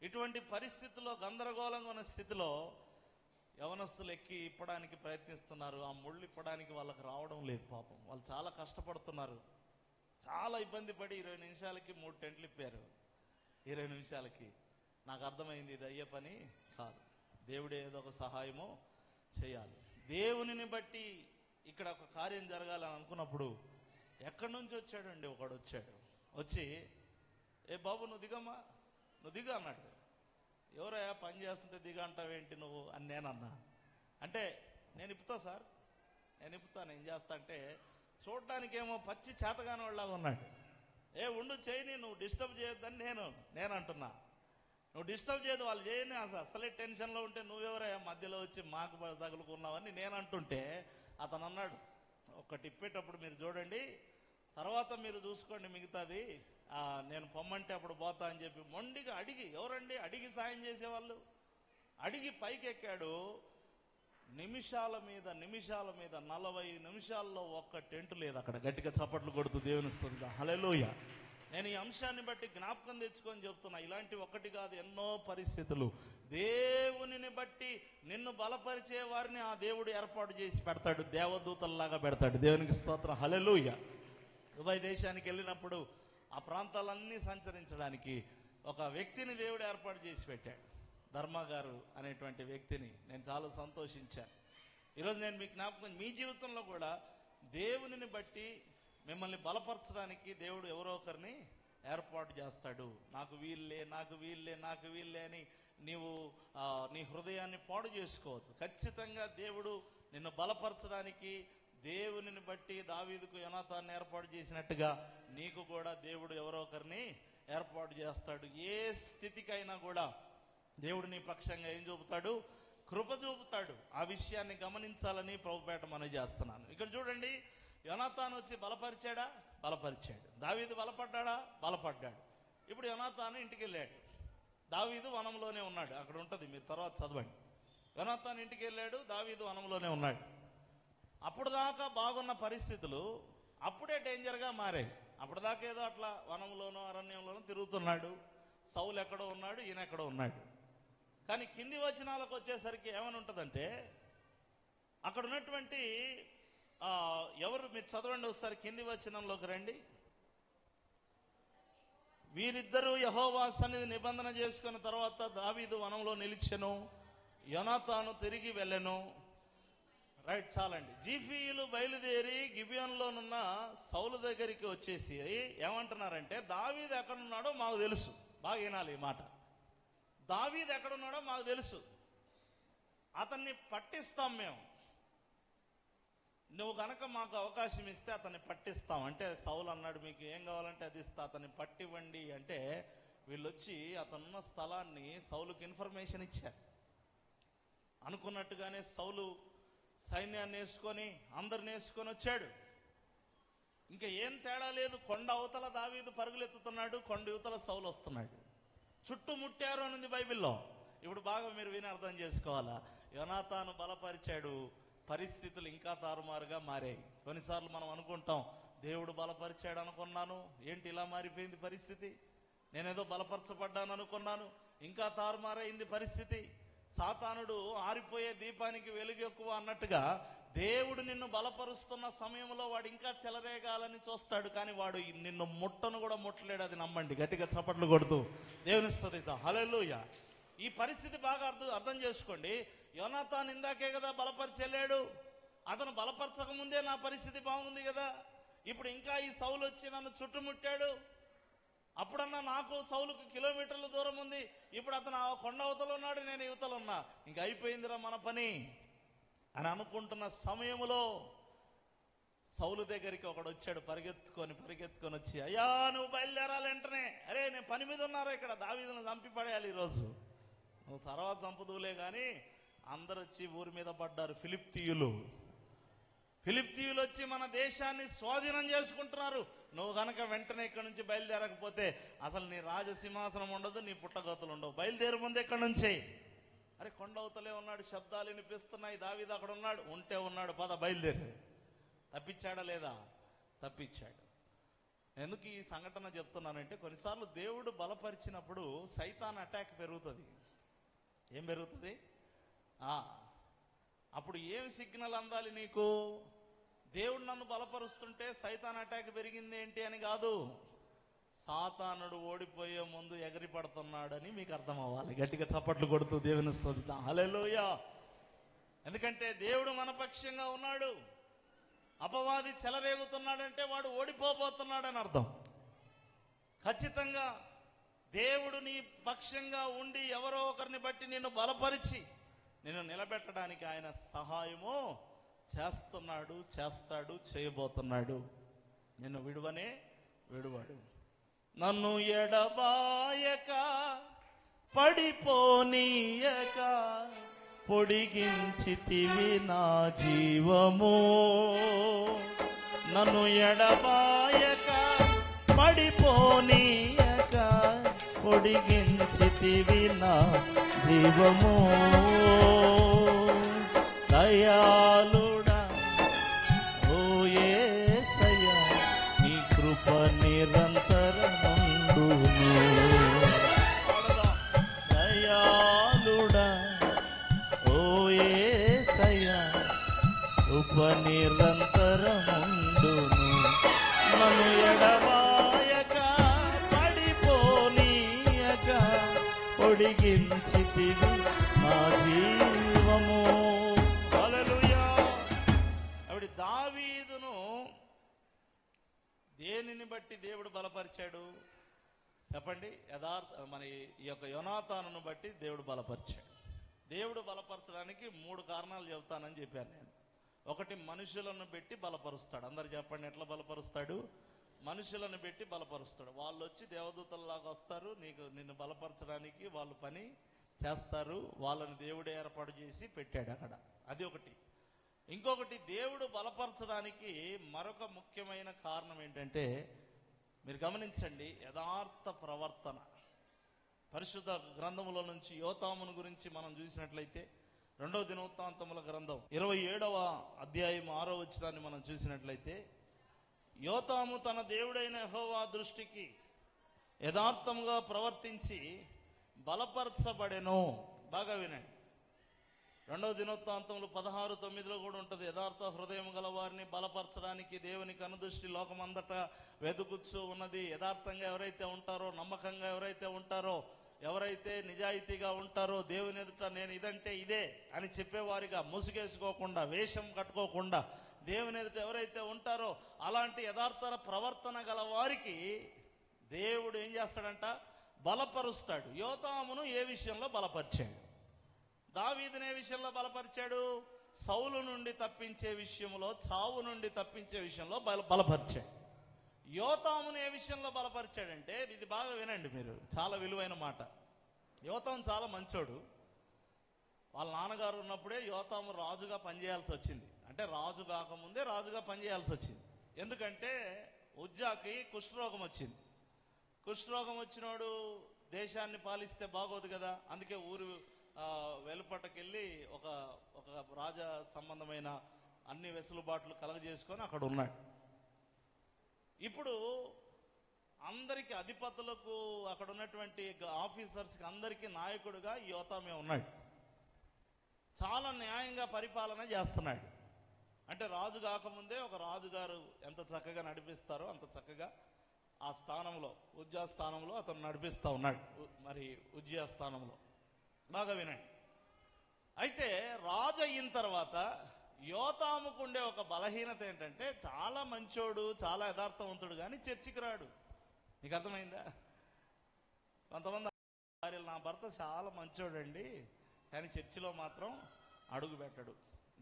ఇటువంటి పరిస్థితుల్లో, గందరగోళంగా ఉన్న స్థితిలో యవనస్తులు ఎక్కి ఇప్పడానికి ప్రయత్నిస్తున్నారు. ఆ ముళ్ళు ఇప్పడానికి వాళ్ళకి రావడం లేదు. పాపం వాళ్ళు చాలా కష్టపడుతున్నారు. చాలా ఇబ్బంది పడి 20 నిమిషాలకి 3 టెంట్లు ఇప్పారు. 20 నిమిషాలకి నాకు అర్థమైంది ఇది అయ్యే పని కాదు. దేవుడే ఏదో ఒక సహాయమో చేయాలి. దేవునిని బట్టి ఇక్కడ ఒక కార్యం జరగాలని అనుకున్నప్పుడు ఎక్కడి నుంచి వచ్చాడండి, ఒకడు వచ్చాడు. వచ్చి ఏ బాబు నువ్వు దిగమ్మా, నువ్వు దిగా అన్నాడు. ఎవరయ్యా పని చేస్తుంటే దిగా అంటావేంటి నువ్వు అని నేనన్నా. అంటే నేను ఇప్పుతా సార్, నేను ఇప్పుతాను, ఏం చేస్తా అంటే చూడడానికేమో పచ్చి చేతగాని వాళ్ళలాగా ఉన్నాడు. ఏ ఉండు చేయని, నువ్వు డిస్టర్బ్ చేయొద్దని నేను అంటున్నా. నువ్వు డిస్టర్బ్ చేయదు, వాళ్ళు చేయని, అసలే టెన్షన్లో ఉంటే నువ్వెవరయ్యా మధ్యలో వచ్చి మాకు తగులుకున్నావని నేను అంటుంటే అతను అన్నాడు, ఒక్కటి ఇప్పేటప్పుడు మీరు చూడండి, తర్వాత మీరు చూసుకోండి మిగతాది, నేను పొమ్మంటే అప్పుడు పోతా అని చెప్పి మొండిగా అడిగి, ఎవరండి అడిగి సాయం చేసేవాళ్ళు, అడిగి పైకి ఎక్కాడు. నిమిషాల మీద 40 నిమిషాల్లో ఒక్క టెంట్ లేదు అక్కడ. గట్టిగా చప్పట్లు కొడుతూ దేవుని స్తుతిద్దాం. హల్లెలూయా. నేను ఈ అంశాన్ని బట్టి జ్ఞాపకం తెచ్చుకొని చెప్తున్నా, ఇలాంటి ఒకటి కాదు ఎన్నో పరిస్థితులు దేవునిని బట్టి నిన్ను బలపరిచే వారిని ఆ దేవుడు ఏర్పాటు చేసి పెడతాడు, దేవదూతల్లాగా పెడతాడు. దేవునికి స్తోత్రం. హల్లెలూయా. దుబాయ్ దేశానికి వెళ్ళినప్పుడు ఆ ప్రాంతాలన్నీ సంచరించడానికి ఒక వ్యక్తిని దేవుడు ఏర్పాటు చేసి పెట్టాడు, ధర్మ గారు అనేటువంటి వ్యక్తిని. నేను చాలా సంతోషించాను. ఈరోజు నేను మీకు జ్ఞాపకం, మీ జీవితంలో కూడా దేవునిని బట్టి మిమ్మల్ని బలపరచడానికి దేవుడు ఎవరో ఒకరిని ఏర్పాటు చేస్తాడు. నాకు వీళ్ళే అని నీవు నీ హృదయాన్ని పాడు చేసుకోవద్దు. ఖచ్చితంగా దేవుడు నిన్ను బలపరచడానికి దేవునిని బట్టి దావీదుకు యోనాతాన్ని ఏర్పాటు చేసినట్టుగా నీకు కూడా దేవుడు ఎవరో ఒకరిని ఏర్పాటు చేస్తాడు. ఏ స్థితికైనా కూడా దేవుడు నీ పక్షంగా ఏం చూపుతాడు? కృప చూపుతాడు. ఆ విషయాన్ని గమనించాలని ప్రభుపేట మనవి చేస్తున్నాను. ఇక్కడ చూడండి, యోనాతాను వచ్చి బలపరిచాడా? బలపరిచాడు. దావీదు బలపడ్డాడా? బలపడ్డాడు. ఇప్పుడు యోనాతాను ఇంటికి వెళ్ళాడు. దావీదు వనంలోనే ఉన్నాడు. అక్కడ ఉంటుంది, మీరు తర్వాత చదవండి. యోనాతాను ఇంటికి వెళ్ళాడు, దావీదు వనంలోనే ఉన్నాడు. అప్పుడు దాకా బాగున్న పరిస్థితులు అప్పుడే డేంజర్గా మారాయి. అప్పటిదాకా ఏదో అట్లా వనంలోనో అరణ్యంలోనో తిరుగుతున్నాడు. సౌలు ఎక్కడో ఉన్నాడు, ఈయన ఎక్కడో ఉన్నాడు. కానీ కింది వచనాలకు వచ్చేసరికి ఏమని ఉంటుందంటే, అక్కడ ఉన్నటువంటి ఎవరు, మీరు చదవండి ఒకసారి, కింది వచనంలోకి రండి. వీరిద్దరూ యెహోవా సన్నిధి నిబంధన చేసుకున్న తర్వాత దావీదు వనంలో నిలిచెను, యోనాతాను తిరిగి వెళ్ళెను. రైట్, చాలండి. జీఫీయులు బయలుదేరి గిబియోనులోనున్న సౌలు దగ్గరికి వచ్చేసి ఏమంటున్నారంటే, దావీదు ఎక్కడున్నాడో మాకు తెలుసు. బాగా వినాలి ఈ మాట. దావీదు ఎక్కడున్నాడో మాకు తెలుసు, అతన్ని పట్టిస్తాం మేము. నువ్వు కనుక మాకు అవకాశం ఇస్తే అతన్ని పట్టిస్తాం అంటే, సౌలు అన్నాడు మీకు ఏం కావాలంటే అది ఇస్తా, అతన్ని పట్టివ్వండి అంటే వీళ్ళు వచ్చి అతనున్న స్థలాన్ని సౌలుకి ఇన్ఫర్మేషన్ ఇచ్చారు. అనుకున్నట్టుగానే సౌలు సైన్యాన్ని వేసుకొని అందరిని వేసుకొని వచ్చాడు. ఇంకా ఏం తేడా లేదు. కొండ అవతల దావీదు పరుగులెత్తుతున్నాడు, కొండ యువతల సౌలు వస్తున్నాడు. చుట్టుముట్టారు అని ఉంది బైబిల్లో. ఇప్పుడు బాగా మీరు విని అర్థం చేసుకోవాలా. యోనాతాను బలపరిచాడు, పరిస్థితులు ఇంకా తారుమారుగా మారాయి. కొన్నిసార్లు మనం అనుకుంటాం, దేవుడు బలపరిచాడు అనుకున్నాను, ఏంటి ఇలా మారిపోయింది పరిస్థితి, నేనేదో బలపరచబడ్డాను అనుకున్నాను, ఇంకా తారుమారైంది పరిస్థితి. సాతానుడు ఆరిపోయే దీపానికి వెలుగు ఎక్కువ అన్నట్టుగా దేవుడు నిన్ను బలపరుస్తున్న సమయంలో వాడు ఇంకా చెలరేగాలని చూస్తాడు, కానీ వాడు నిన్ను ముట్టను కూడా ముట్టలేడు. అది నమ్మండి. గట్టిగా చప్పట్లు కొడుతూ దేవుని స్తుతిద్దాం. హల్లెలూయా. ఈ పరిస్థితి బాగా అర్థం చేసుకోండి. యోనాతాను ఇందాకే కదా బలపరిచెళ్ళాడు, అతను బలపరచక ముందే నా పరిస్థితి బాగుంది కదా. ఇప్పుడు ఇంకా ఈ సౌలు వచ్చి నన్ను చుట్టుముట్టాడు. అప్పుడన్నా నాకు సౌలుకు కిలోమీటర్ల దూరం ఉంది, ఇప్పుడు అతను ఆ కొండ అవతల ఉన్నాడు, నేను యువతలు ఉన్నా, ఇంక అయిపోయిందిరా మన పని అని అనుకుంటున్న సమయంలో సౌలు దగ్గరికి ఒకడు వచ్చాడు, పరిగెత్తుకొని వచ్చి, అయ్యా నువ్వు బయలుదేరాలి వెంటనే. అరే నేను పని మీద ఉన్నారా ఇక్కడ, దావీదును చంపి పడేయాలి ఈరోజు, నువ్వు తర్వాత చంపుదువులే. కానీ అందరు వచ్చి ఊరి మీద పడ్డారు. ఫిలిప్తీయులు వచ్చి మన దేశాన్ని స్వాధీనం చేసుకుంటున్నారు. నువ్వు కనుక వెంటనే ఇక్కడి నుంచి బయలుదేరకపోతే అసలు నీ రాజసింహాసనం ఉండదు, నీ పుట్టగతులు ఉండవు. బయలుదేరు ముందు ఎక్కడి నుంచి. అరే కొండవతలే ఉన్నాడు, శబ్దాలు వినిపిస్తున్నాయి, దావీదు అక్కడ ఉన్నాడు, పద బయలుదేరు. తప్పించాడా లేదా? తప్పించాడు. ఎందుకు ఈ సంఘటన చెప్తున్నానంటే, కొన్నిసార్లు దేవుడు బలపరిచినప్పుడు సైతాన్ అటాక్ పెరుగుతుంది. ఏం పెరుగుతుంది? అప్పుడు ఏం సిగ్నల్ అందాలి నీకు? దేవుడు నన్ను బలపరుస్తుంటే సైతాన్ అటాక్ పెరిగింది ఏంటి అని కాదు. సాతానుడు ఓడిపోయే ముందు ఎగిరి పడుతున్నాడని మీకు అర్థం అవ్వాలి. గట్టిగా చప్పట్లు కొడుతూ దేవుని స్తుతిద్దాం. హల్లెలూయా. ఎందుకంటే దేవుడు మన పక్షంగా ఉన్నాడు. అపవాది చెలరేగుతున్నాడంటే వాడు ఓడిపోబోతున్నాడని అర్థం. ఖచ్చితంగా దేవుడు నీ పక్షంగా ఉండి ఎవరో ఒకరిని బట్టి నిన్ను బలపరిచి నిన్ను నిలబెట్టడానికి ఆయన సహాయము చేస్తున్నాడు, చేస్తాడు, చేయబోతున్నాడు. నిన్ను విడువనే విడువడు. నన్ను ఎడబాయక పడిపోనీయక పొడిగించితివి నా జీవము. నన్ను ఎడబాయక పడిపోనీయక పొడిగించితివి నా జీవము. దయాళుడా ఓ యేసయ్యా, నీ కృప నిరంతరముండును. దయాళుడా ఓ యేసయ్యా, కృప నిరంతరముండును. నన్ను ఎడబాయక పడిపోనీయక పొడిగించితివి నా జీవము. హల్లెలూయా. అప్పుడు దావీదును దేనిని బట్టి దేవుడు బలపరిచాడు చెప్పండి? మన ఈ యొక్క యోనాతానును బట్టి దేవుడు బలపరిచాడు. దేవుడు బలపరచడానికి 3 కారణాలు చెబుతానని చెప్పాను నేను. ఒకటి, మనుషులను పెట్టి బలపరుస్తాడు. అందరు చెప్పండి, ఎట్లా బలపరుస్తాడు? మనుషులను పెట్టి బలపరుస్తాడు. వాళ్ళు వచ్చి దేవదూతల్లాగా వస్తారు, నిన్ను బలపరచడానికి వాళ్ళు పని చేస్తారు. వాళ్ళని దేవుడు ఏర్పాటు చేసి పెట్టాడు అక్కడ. అది ఒకటి. ఇంకొకటి, దేవుడు బలపరచడానికి మరొక ముఖ్యమైన కారణం ఏంటంటే, మీరు గమనించండి, యథార్థ ప్రవర్తన. పరిశుద్ధ గ్రంథములో నుంచి యోతామును గురించి మనం చూసినట్లయితే 2వ దినవృత్తాంతముల గ్రంథం 27వ అధ్యాయం 6వ వచనాన్ని మనం చూసినట్లయితే, యోతాము తన దేవుడైన యెహోవా దృష్టికి యథార్థముగా ప్రవర్తించి బలపరచబడెను. బాగా వినండి. 2వ దినవృత్తాంతములు 16:9 కూడా ఉంటుంది. యథార్థ హృదయం గల వారిని బలపరచడానికి దేవుని కనుదృష్టి లోకమందట వెతుకుచ్చు ఉన్నది. యథార్థంగా ఎవరైతే ఉంటారో, నమ్మకంగా ఎవరైతే ఉంటారో, ఎవరైతే నిజాయితీగా ఉంటారో, దేవుని ఎదుట నేను ఇదంటే ఇదే అని చెప్పేవారిగా, ముసుగేసుకోకుండా, వేషం కట్టుకోకుండా దేవుని ఎదుట ఎవరైతే ఉంటారో అలాంటి యథార్థ ప్రవర్తన గల వారికి దేవుడు ఏం చేస్తాడంట? బలపరుస్తాడు. యోతామును ఏ విషయంలో బలపరిచాడు? దావీదును ఏ విషయంలో బలపరిచాడు? సౌలు నుండి తప్పించే విషయంలో, చావు నుండి తప్పించే విషయంలో బలపరిచాడు. యోతామును ఏ విషయంలో బలపరిచాడంటే, ఇది బాగా వినండి మీరు, చాలా విలువైన మాట. యోతాము చాలా మంచోడు. వాళ్ళ నాన్నగారు ఉన్నప్పుడే యోతాము రాజుగా పనిచేయాల్సి వచ్చింది. అంటే రాజు కాకముందే రాజుగా పనిచేయాల్సి వచ్చింది. ఎందుకంటే ఉజ్జాకి కుష్ఠరోగం వచ్చింది. కుష్ఠరోగం వచ్చినోడు దేశాన్ని పాలిస్తే బాగోదు కదా. అందుకే ఊరు వెలుపటకెళ్ళి ఒక రాజ సంబంధమైన అన్ని వెసులుబాట్లు కలగజేసుకొని అక్కడ ఉన్నాడు. ఇప్పుడు అందరికి, అధిపతులకు, అక్కడ ఉన్నటువంటి ఆఫీసర్స్కి అందరికీ నాయకుడుగా యోతామే ఉన్నాడు. చాలా న్యాయంగా పరిపాలన చేస్తున్నాడు. అంటే రాజు కాకముందే ఒక రాజుగారు ఎంత చక్కగా నడిపిస్తారో అంత చక్కగా ఆ స్థానంలో, ఉజ్జా స్థానంలో అతను నడిపిస్తూ ఉన్నాడు. మరి ఉజ్జా స్థానంలో బాగా వినండి. అయితే రాజు అయిన తర్వాత యోతాముకుండే ఒక బలహీనత ఏంటంటే, చాలా మంచోడు, చాలా యథార్థవంతుడు, కానీ చర్చికి రాడు. నీకు అర్థమైందా? కొంతమంది భార్యలు, నా భర్త చాలా మంచోడండి కానీ చర్చిలో మాత్రం అడుగు పెట్టడు.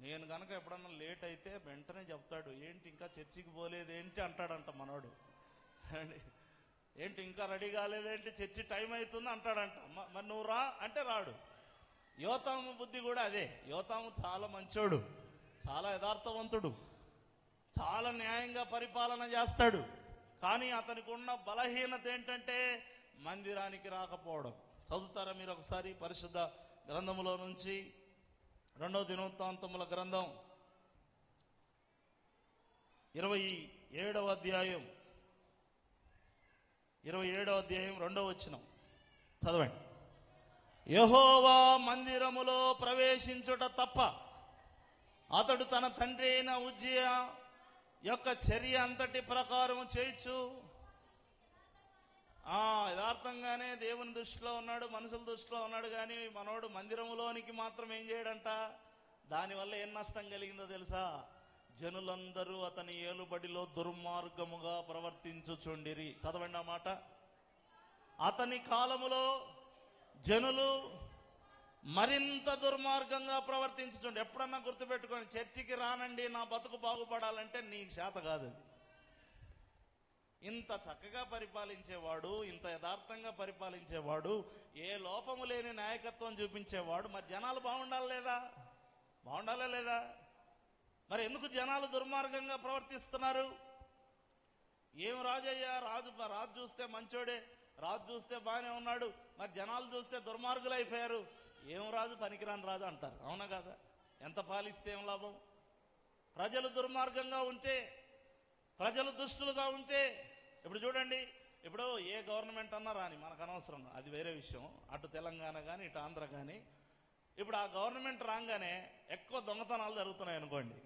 నేను కనుక ఎప్పుడన్నా లేట్ అయితే వెంటనే చెప్తాడు, ఏంటి ఇంకా చర్చికి పోలేదు ఏంటి అంటాడంట మనోడు. ఏంటి ఇంకా రెడీ కాలేదేంటి, చర్చి టైం అవుతుంది అంటాడంట. మరి నువ్వు రా అంటే రాడు. యోతాము బుద్ధి కూడా అదే. యోతాము చాలా మంచోడు, చాలా యథార్థవంతుడు, చాలా న్యాయంగా పరిపాలన చేస్తాడు. కానీ అతనికి ఉన్న బలహీనత ఏంటంటే మందిరానికి రాకపోవడం. చదువుతారా మీరు ఒకసారి పరిశుద్ధ గ్రంథములో నుంచి 2వ దినవృత్తాంతముల గ్రంథం 27వ అధ్యాయం 2వ వచనం చదవండి. యెహోవా మందిరములో ప్రవేశించుట తప్ప అతడు తన తండ్రి అయిన ఉజ్జియా యొక్క చర్య అంతటి ప్రకారం చేయొచ్చు. యథార్థంగానే దేవుని దృష్టిలో ఉన్నాడు, మనుషుల దృష్టిలో ఉన్నాడు, కానీ మనోడు మందిరంలోనికి మాత్రం ఏం చేయడంట. దానివల్ల ఏం నష్టం కలిగిందో తెలుసా? జనులందరూ అతని ఏలుబడిలో దుర్మార్గముగా ప్రవర్తించుచుండిరి. చదవండి ఆ మాట. అతని కాలములో జనులు మరింత దుర్మార్గంగా ప్రవర్తించుచుండి. ఎప్పుడన్నా గుర్తుపెట్టుకోండి, చర్చికి రానండి నా బతుకు బాగుపడాలంటే నీకు చేత కాదు. ఇంత చక్కగా పరిపాలించేవాడు, ఇంత యథార్థంగా పరిపాలించేవాడు, ఏ లోపము లేని నాయకత్వం చూపించేవాడు, మరి జనాలు బాగుండాలి లేదా? బాగుండాలా లేదా? మరి ఎందుకు జనాలు దుర్మార్గంగా ప్రవర్తిస్తున్నారు? ఏం రాజయ్యా, రాజు చూస్తే మంచోడే, రాజు చూస్తే బాగానే ఉన్నాడు, మరి జనాలు చూస్తే దుర్మార్గులు అయిపోయారు. ఏం రాజు, పనికిరాని రాజు అంటారు. అవునా కదా? ఎంత పాలిస్తే ఏం లాభం? ప్రజలు దుర్మార్గంగా ఉంటే, ప్రజలు దుష్టులుగా ఉంటే, ఇప్పుడు చూడండి, ఇప్పుడు ఏ గవర్నమెంట్ అన్నా రాని మనకు అనవసరం, అది వేరే విషయం. అటు తెలంగాణ కానీ ఇటు ఆంధ్ర కానీ, ఇప్పుడు ఆ గవర్నమెంట్ రాగానే ఎక్కువ దొంగతనాలు జరుగుతున్నాయి అనుకోండి,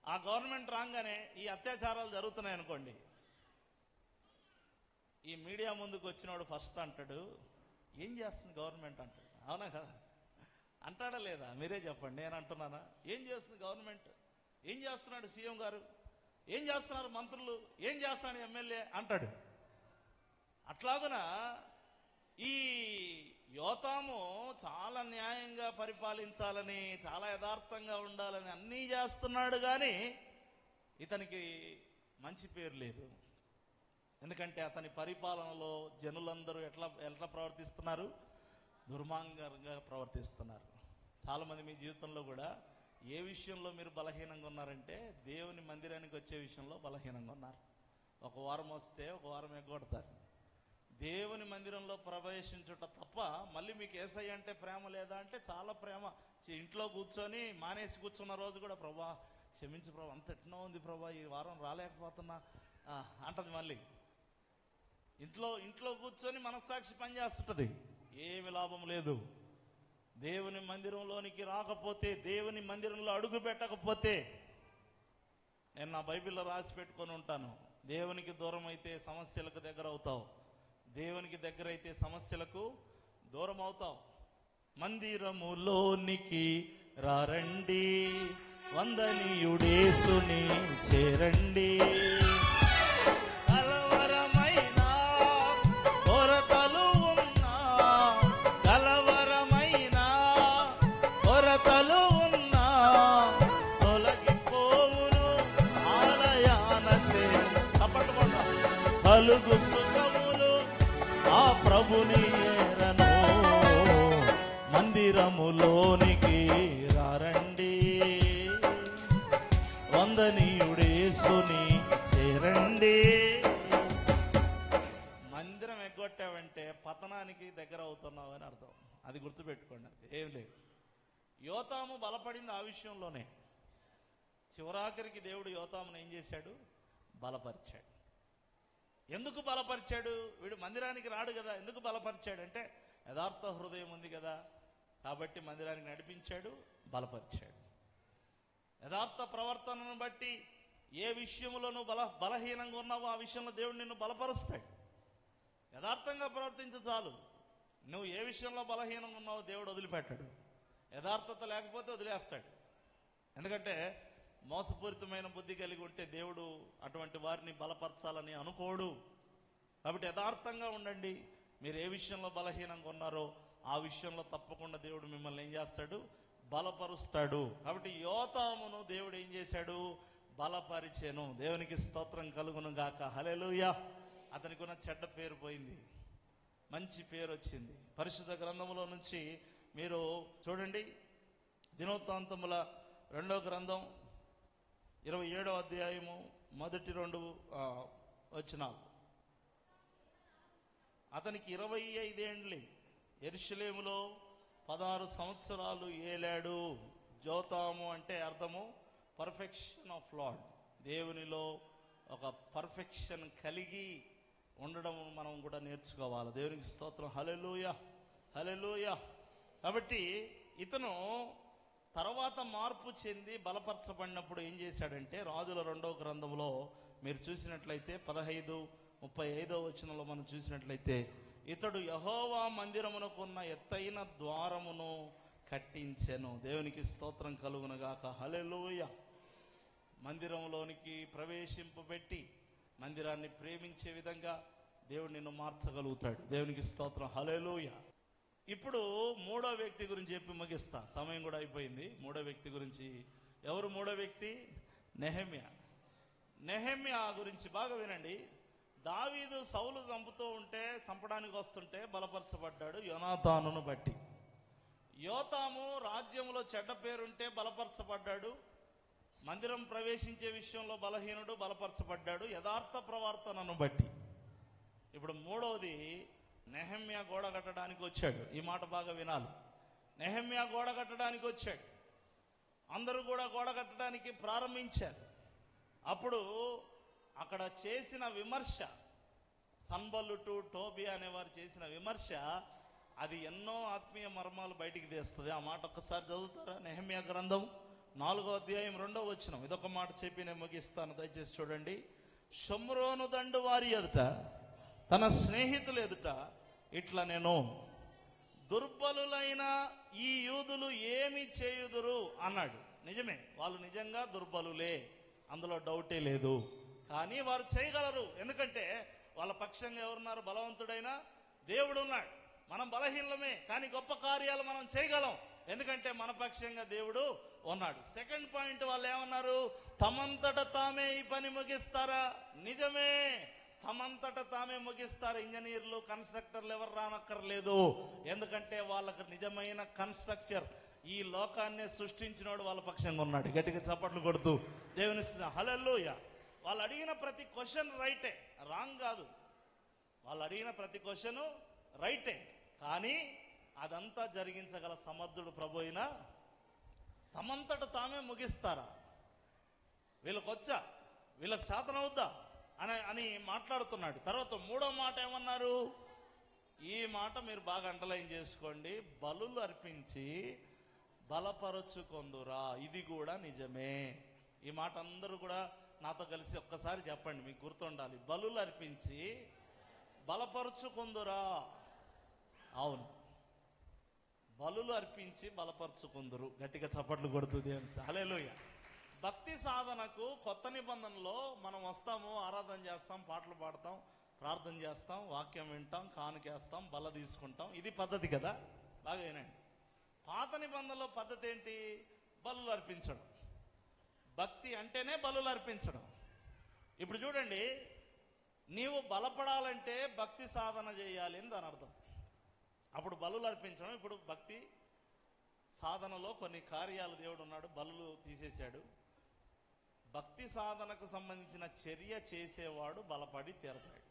ఆ గవర్నమెంట్ రాగానే ఈ అత్యాచారాలు జరుగుతున్నాయి అనుకోండి, ఈ మీడియా ముందుకు వచ్చినవాడు ఫస్ట్ అంటాడు, ఏం చేస్తుంది గవర్నమెంట్ అంటాడు. అవునా కదా? అంటాడా లేదా? మీరే చెప్పండి. నేను అంటున్నానా? ఏం చేస్తుంది గవర్నమెంట్? ఏం చేస్తున్నాడు సీఎం గారు? ఏం చేస్తున్నారు మంత్రులు? ఏం చేస్తున్నాడు ఎమ్మెల్యే అంటాడు. అట్లాగున ఈ యోతాము చాలా న్యాయంగా పరిపాలించాలని, చాలా యథార్థంగా ఉండాలని అన్నీ చేస్తున్నాడు, కానీ ఇతనికి మంచి పేరు లేదు. ఎందుకంటే అతని పరిపాలనలో జనులందరూ ఎట్లా ప్రవర్తిస్తున్నారు? దుర్మార్గంగా ప్రవర్తిస్తున్నారు. చాలామంది మీ జీవితంలో కూడా ఏ విషయంలో మీరు బలహీనంగా ఉన్నారంటే, దేవుని మందిరానికి వచ్చే విషయంలో బలహీనంగా ఉన్నారు. ఒక వారం వస్తే ఒక వారం ఎగ్గొడతారు. దేవుని మందిరంలో ప్రవేశించుట తప్ప మళ్ళీ మీకు యేసయ్య అంటే ప్రేమ లేదా అంటే చాలా ప్రేమ. ఇంట్లో కూర్చొని మానేసి కూర్చున్న రోజు కూడా, ప్రభా క్షమించు ప్రభా, అంత ఎట్నో ఉంది ప్రభా, ఈ వారం రాలేకపోతున్నా అంటది. మళ్ళీ ఇంట్లో కూర్చొని మనస్సాక్షి పనిచేస్తుంటది. ఏమి లాభం లేదు. దేవుని మందిరంలోనికి రాకపోతే, దేవుని మందిరంలో అడుగు పెట్టకపోతే, నేను నా బైబిల్లో రాసి పెట్టుకొని ఉంటాను, దేవునికి దూరం అయితే సమస్యలకు దగ్గర అవుతావు, దేవునికి దగ్గర అయితే సమస్యలకు దూరం అవుతావు. మందిరములోనికి రారండి, వందనీయుడేసుని చేరండి. కలుగు సుఖములు ఆ ప్రభుని ఏరను, మందిరములోనికి రారండి, వందనీయుడేసుని చేరండి. మందిరం ఎగ్గొట్టావంటే పతనానికి దగ్గర అవుతున్నావు అని అర్థం. అది గుర్తుపెట్టుకోండి. ఏం లేదు. యోతాము బలపడింది ఆ విషయంలోనే. చివరాఖరికి దేవుడు యోతామును ఏం చేశాడు? బలపరిచాడు. ఎందుకు బలపరిచాడు? వీడు మందిరానికి రాడు కదా. ఎందుకు బలపరిచాడు అంటే, యథార్థ హృదయం ఉంది కదా, కాబట్టి మందిరానికి నడిపించాడు, బలపరిచాడు. యథార్థ ప్రవర్తనను బట్టి ఏ విషయంలో నువ్వు బలహీనంగా ఉన్నావో ఆ విషయంలో దేవుడు నిన్ను బలపరుస్తాడు. యథార్థంగా ప్రవర్తించు చాలు. నువ్వు ఏ విషయంలో బలహీనంగా ఉన్నావో దేవుడు వదిలిపెట్టాడు. యథార్థత లేకపోతే వదిలేస్తాడు. ఎందుకంటే మోసపూరితమైన బుద్ధి కలిగి ఉంటే దేవుడు అటువంటి వారిని బలపరచాలని అనుకోడు. కాబట్టి యథార్థంగా ఉండండి. మీరు ఏ విషయంలో బలహీనంగా ఉన్నారో ఆ విషయంలో తప్పకుండా దేవుడు మిమ్మల్ని ఏం చేస్తాడు? బలపరుస్తాడు. కాబట్టి యోతామును దేవుడు ఏం చేశాడు? బలపరిచెను. దేవునికి స్తోత్రం కలుగును గాక. హల్లెలూయా. అతనికి ఉన్న చెడ్డ పేరు పోయింది, మంచి పేరు వచ్చింది. పరిశుద్ధ గ్రంథములో నుంచి మీరు చూడండి, దినవృత్తాంతముల 2వ గ్రంథం 27వ అధ్యాయము 1-2 వచనాలు. అతనికి 25 ఏండ్లు, యెరూషలేములో 16 సంవత్సరాలు ఏలాడు. యోతాము అంటే అర్థము పర్ఫెక్షన్ ఆఫ్ లార్డ్. దేవునిలో ఒక పర్ఫెక్షన్ కలిగి ఉండడం మనం కూడా నేర్చుకోవాలి. దేవునికి స్తోత్రం. హల్లెలూయా, హల్లెలూయా. కాబట్టి ఇతను తర్వాత మార్పు చెంది బలపరచబడినప్పుడు ఏం చేశాడంటే, రాజుల 2వ గ్రంథంలో మీరు చూసినట్లయితే 15 35వ వచనంలో మనం చూసినట్లయితే, ఇతడు యెహోవా మందిరమునకున్న ఎత్తైన ద్వారమును కట్టించెను. దేవునికి స్తోత్రం కలుగునుగాక. హల్లెలూయా. మందిరంలోనికి ప్రవేశింపబెట్టి మందిరాన్ని ప్రేమించే విధంగా దేవుడు నిన్ను మార్చగలుగుతాడు. దేవునికి స్తోత్రం. హల్లెలూయా. ఇప్పుడు మూడో వ్యక్తి గురించి చెప్పి ముగిస్తా, సమయం కూడా అయిపోయింది. మూడో వ్యక్తి గురించి, ఎవరు మూడో వ్యక్తి? నెహెమ్యా. నెహెమ్యా గురించి బాగా వినండి. దావీదు సౌలు చంపడానికి వస్తుంటే బలపరచబడ్డాడు యోనాతానును బట్టి. యోతాము రాజ్యంలో చెడ్డ పేరుంటే బలపరచబడ్డాడు. మందిరం ప్రవేశించే విషయంలో బలహీనుడు, బలపరచబడ్డాడు యథార్థ ప్రవర్తనను బట్టి. ఇప్పుడు మూడవది, నెహెమ్యా గోడ కట్టడానికి వచ్చాడు. ఈ మాట బాగా వినాలి. నెహెమ్యా గోడ కట్టడానికి వచ్చాడు. అందరూ కూడా గోడ కట్టడానికి ప్రారంభించారు. అప్పుడు అక్కడ చేసిన విమర్శ, సన్బల్లుటు, టోబియా అనేవారు చేసిన విమర్శ, అది ఎన్నో ఆత్మీయ మర్మాలు బయటికి తీస్తుంది. ఆ మాట ఒక్కసారి చదువుతారా? నెహెమ్యా గ్రంథం 4వ అధ్యాయం 2వ వచనం. ఇదొక మాట చెప్పి నేను ముగిస్తాను, దయచేసి చూడండి. షోమ్రోను దండు వారి ఎదుట, తన స్నేహితులు ఎదుట ఇట్లా నేను, దుర్బలులైన ఈ యూదులు ఏమి చేయుదురు అన్నాడు. నిజమే, వాళ్ళు నిజంగా దుర్బలులే, అందులో డౌటే లేదు. కానీ వారు చేయగలరు. ఎందుకంటే వాళ్ళ పక్షంగా ఎవరున్నారు? బలవంతుడైన దేవుడు ఉన్నాడు. మనం బలహీనమే, కానీ గొప్ప కార్యాలు మనం చేయగలం, ఎందుకంటే మన పక్షంగా దేవుడు ఉన్నాడు. సెకండ్ పాయింట్, వాళ్ళు ఏమన్నారు? తమంతట తామే ఈ పని ముగిస్తారా? నిజమే, తమంతట తామే ముగిస్తారు. ఇంజనీర్లు, కన్స్ట్రక్టర్లు ఎవరు రానక్కర్లేదు. ఎందుకంటే వాళ్ళకు నిజమైన కన్స్ట్రక్చర్, ఈ లోకాన్ని సృష్టించినోడు వాళ్ళ పక్షంగా ఉన్నాడు. గట్టిగా చప్పట్లు కొడుతూ దేవుని హల్లెలూయా. వాళ్ళు అడిగిన ప్రతి క్వశ్చన్ రైటే, రాంగ్ కాదు. వాళ్ళు అడిగిన ప్రతి క్వశ్చన్ రైటే, కానీ అదంతా జరిగించగల సమర్థుడు ప్రభు అయిన తమంతట తామే ముగిస్తారా? వీళ్ళకి వచ్చా, వీళ్ళకి శాతనవుద్దా అని మాట్లాడుతున్నాడు. తర్వాత మూడో మాట ఏమన్నారు? ఈ మాట మీరు బాగా అండర్లైన్ చేసుకోండి. బలులు అర్పించి బలపరచుకొందురా. ఇది కూడా నిజమే. ఈ మాట అందరూ కూడా నాతో కలిసి ఒక్కసారి చెప్పండి, మీకు గుర్తుండాలి. బలులు అర్పించి బలపరచుకొందురా. అవును, బలులు అర్పించి బలపరచుకొందురు. గట్టిగా చప్పట్లు కొడుతుంది. హల్లెలూయా. భక్తి సాధనకు కొత్త నిబంధనలో మనం వస్తాము, ఆరాధన చేస్తాం, పాటలు పాడతాం, ప్రార్థన చేస్తాం, వాక్యం వింటాం, కానుకేస్తాం, బల తీసుకుంటాం. ఇది పద్ధతి కదా, బాగా వినండి. పాత నిబంధనలో పద్ధతి ఏంటి? బలులు అర్పించడం. భక్తి అంటేనే బలులు అర్పించడం. ఇప్పుడు చూడండి, నీవు బలపడాలంటే భక్తి సాధన చేయాలి అని దాని అర్థం. అప్పుడు బలులు అర్పించడం. ఇప్పుడు భక్తి సాధనలో కొన్ని కార్యాలు దేవుడు ఉన్నాడు, బలులు తీసేశాడు. భక్తి సాధనకు సంబంధించిన చర్య చేసేవాడు బలపడి తీరతాడు,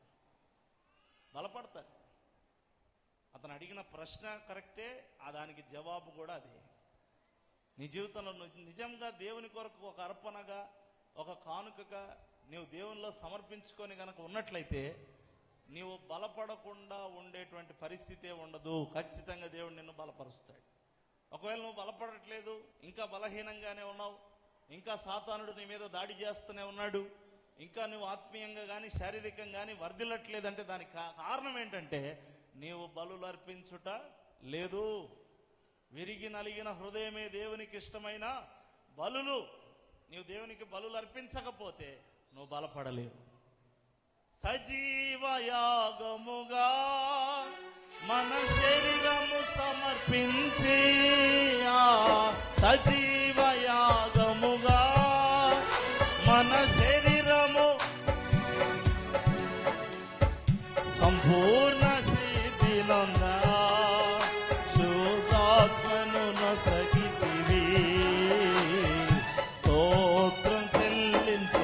బలపడతాడు. అతను అడిగిన ప్రశ్న కరెక్టే, దానికి జవాబు కూడా అదే. నీ జీవితంలో నిజంగా దేవుని కొరకు ఒక అర్పణగా, ఒక కానుకగా నీవు దేవునిలో సమర్పించుకొని కనుక ఉన్నట్లయితే నీవు బలపడకుండా ఉండేటువంటి పరిస్థితే ఉండదు. ఖచ్చితంగా దేవుడు నిన్ను బలపరుస్తాడు. ఒకవేళ నువ్వు బలపడట్లేదు, ఇంకా బలహీనంగానే ఉన్నావు, ఇంకా సాతానుడు నీ మీద దాడి చేస్తూనే ఉన్నాడు, ఇంకా నువ్వు ఆత్మీయంగా కానీ శారీరకంగా కానీ వర్ధిల్లట్లేదంటే దానికి కారణం ఏంటంటే నీవు బలులు అర్పించుట లేదు. విరిగి నలిగిన హృదయమే దేవునికి ఇష్టమైన బలులు. నీవు దేవునికి బలులు అర్పించకపోతే నువ్వు బలపడలేవు. సజీవయాగముగా మన శరీరము సమర్పించి, సజీవయాగముగా మన శరీరము సంపూర్ణ సిద్ధినందా శుద్ధాత్మను నొసగితివి. స్తోత్రం చెల్లించు,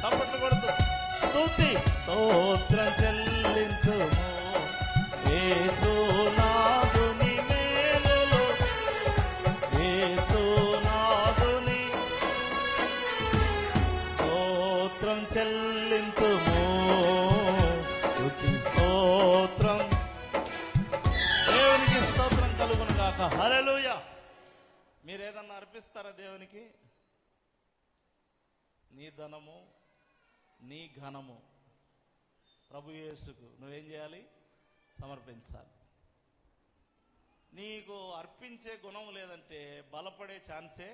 చప్పట్లు కొడుతూ స్తుతి స్తోత్రం చెల్లించుము. యేసునాథుని మేలులు, యేసునాథుని స్తోత్రం చెల్లించుము. స్తుతి స్తోత్రం, దేవునికి స్తోత్రం కలుగును గాక. హల్లెలూయా. మీరు ఏదన్నా అర్పిస్తారా దేవునికి? నీ ధనము, నీ ఘనము, ప్రభు యేసుకు నువ్వేం చేయాలి? సమర్పించాలి. నీకు అర్పించే గుణం లేదంటే బలపడే ఛాన్సే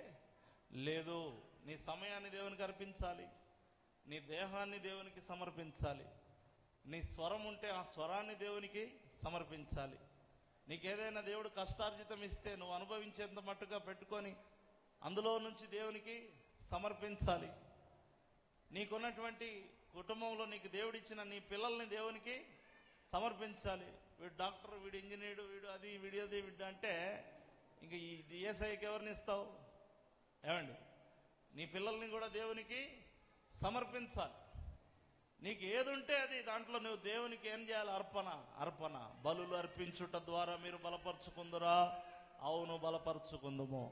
లేదు. నీ సమయాన్ని దేవునికి అర్పించాలి, నీ దేహాన్ని దేవునికి సమర్పించాలి, నీ స్వరం ఉంటే ఆ స్వరాన్ని దేవునికి సమర్పించాలి. నీకేదైనా దేవుడు కష్టార్జితం ఇస్తే నువ్వు అనుభవించేంత మట్టుగా పెట్టుకొని అందులో నుంచి దేవునికి సమర్పించాలి. నీకున్నటువంటి కుటుంబంలో నీకు దేవుడిచ్చిన నీ పిల్లల్ని దేవునికి సమర్పించాలి. వీడు డాక్టర్, వీడు ఇంజనీర్, వీడు అది, వీడు అది, వీడు అంటే ఇంక ఈ ఏసైకి ఎవరిని ఇస్తావు? ఏమండి, నీ పిల్లల్ని కూడా దేవునికి సమర్పించాలి. నీకు ఏది ఉంటే అది దాంట్లో నువ్వు దేవునికి ఏం చేయాలి? అర్పణ. బలులు అర్పించుట ద్వారా మీరు బలపరుచుకుందురా? అవును, బలపరుచుకుందుము.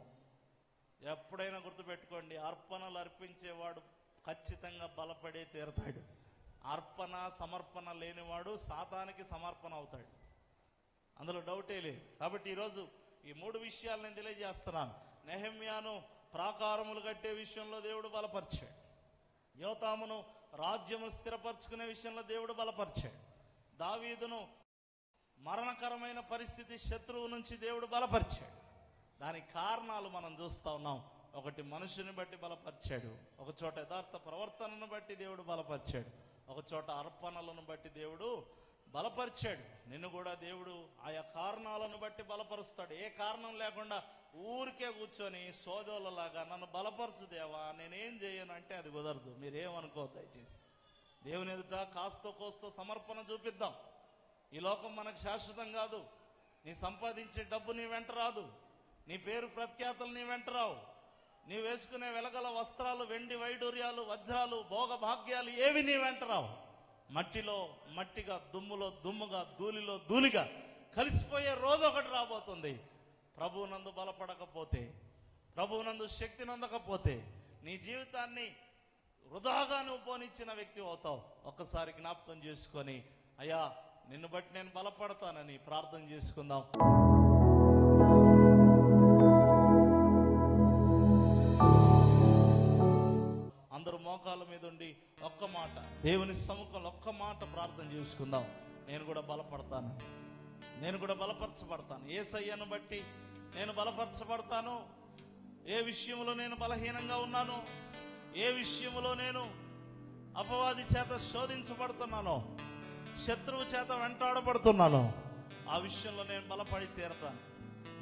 ఎప్పుడైనా గుర్తుపెట్టుకోండి, అర్పణలు అర్పించేవాడు ఖచ్చితంగా బలపడే తీరతాడు. అర్పణ సమర్పణ లేనివాడు సాతానికి సమర్పణ అవుతాడు, అందులో డౌటే లేదు. కాబట్టి ఈరోజు ఈ 3 విషయాలు నేను తెలియజేస్తున్నాను. నెహెమ్యాను ప్రాకారములు కట్టే విషయంలో దేవుడు బలపరిచాడు. యోతామును రాజ్యము స్థిరపరచుకునే విషయంలో దేవుడు బలపరిచాడు. దావీదును మరణకరమైన పరిస్థితి, శత్రువు నుంచి దేవుడు బలపరిచాడు. దానికి కారణాలు మనం చూస్తూ ఉన్నాం. ఒకటి, మనుషుని బట్టి బలపరిచాడు. ఒక చోట యథార్థ ప్రవర్తనను బట్టి దేవుడు బలపరిచాడు. ఒక చోట అర్పణలను బట్టి దేవుడు బలపరిచాడు. నిన్ను కూడా దేవుడు ఆయా కారణాలను బట్టి బలపరుస్తాడు. ఏ కారణం లేకుండా ఊరికే కూర్చొని సోదరులలాగా నన్ను బలపరచు దేవా, నేనేం చేయను అంటే అది కుదరదు. మీరేమనుకోవద్దు దయచేసి. దేవుని ఎదుట కాస్తో కోస్తో సమర్పణ చూపిద్దాం. ఈ లోకం మనకు శాశ్వతం కాదు. నీ సంపాదించే డబ్బు నీ వెంట రాదు, నీ పేరు ప్రఖ్యాతలు నీ వెంట రావు, నీ వేసుకునే వెలగల వస్త్రాలు, వెండి వైడూర్యాలు, వజ్రాలు, భోగ భాగ్యాలు ఏవి నీ వెంట రావు. మట్టిలో మట్టిగా, దుమ్ములో దుమ్ముగా, ధూళిలో ధూళిగా కలిసిపోయే రోజు ఒకటి రాబోతుంది. ప్రభువునందు బలపడకపోతే, ప్రభువునందు శక్తి నొందకపోతే నీ జీవితాన్ని వృధాగా నువ్వు పోనిచ్చిన వ్యక్తి అవుతావు. ఒక్కసారి జ్ఞాపకం చేసుకొని, అయ్యా నిన్ను బట్టి నేను బలపడతానని ప్రార్థన చేసుకుందాం. అందరూ మోకాళ్ళ మీద ఉండి ఒక్క మాట దేవుని సముఖంలో ఒక్క మాట ప్రార్థన చేసుకుందాం. నేను కూడా బలపడతాను, నేను కూడా బలపరచబడతాను. యేసయ్యను బట్టి నేను బలపరచబడతాను. ఏ విషయంలో నేను బలహీనంగా ఉన్నానో, ఏ విషయంలో నేను అపవాది చేత శోధించబడుతున్నానో, శత్రువు చేత వెంటాడబడుతున్నానో, ఆ విషయంలో నేను బలపడి తీరతాను.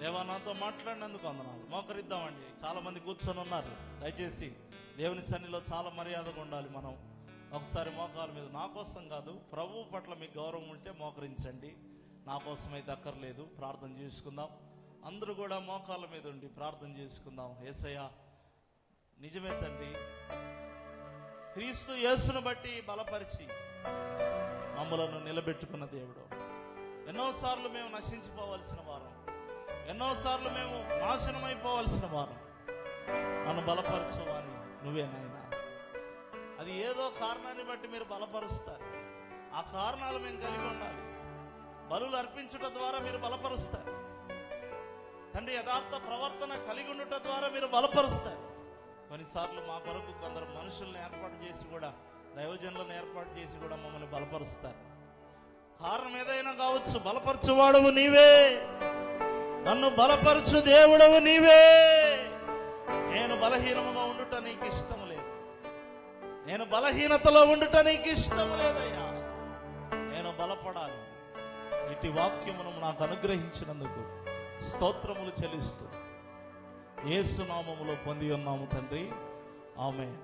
దేవా నాతో మాట్లాడినందుకు వందనాలు. మోకరిద్దామండి. చాలా మంది కూర్చొని ఉన్నారు. దయచేసి దేవుని సన్నిధిలో చాలా మర్యాదగా ఉండాలి. మనం ఒకసారి మోకాల మీద, నా కోసం కాదు, ప్రభువు పట్ల మీకు గౌరవం ఉంటే మోకరించండి. నా కోసం అయితే అక్కర్లేదు. ప్రార్థన చేసుకుందాం. అందరూ కూడా మోకాళ్ళ మీద ఉండి ప్రార్థన చేసుకుందాం. యేసయ్య నిజమే తండ్రి, క్రీస్తు యేసును బట్టి బలపరిచి మమ్మలను నిలబెట్టుకున్న దేవుడు. ఎన్నోసార్లు మేము నశించిపోవలసిన వారం, ఎన్నోసార్లు మేము నాశనమైపోవలసిన వారం. నన్ను బలపరచువని నువ్వే నాయనా. అది ఏదో కారణాన్ని బట్టి మీరు బలపరుస్తారు. ఆ కారణాలు మేము కలిగి ఉండాలి. బలులు అర్పించుట ద్వారా మీరు బలపరుస్తారు తండ్రి. యథార్థ ప్రవర్తన కలిగి ఉండుట ద్వారా మీరు బలపరుస్తారు. కొన్నిసార్లు మా కొరకు కొందరు మనుషులను ఏర్పాటు చేసి కూడా, దైవజనులను ఏర్పాటు చేసి కూడా మమ్మల్ని బలపరుస్తారు. కారణం ఏదైనా కావచ్చు, బలపరచువాడవు నీవే, నన్ను బలపరచు దేవుడవు నీవే. నేను బలహీనముగా ఉండుట నీకు ఇష్టం లేదు, నేను బలహీనతలో ఉండుట నీకు ఇష్టం లేదయ్యా. నేను బలపడాలి. ఇటు వాక్యమును నాకు అనుగ్రహించినందుకు స్తోత్రములు చెల్లిస్తూ యేసు నామములో పొంది ఉన్నాము తండ్రి. ఆమేన్.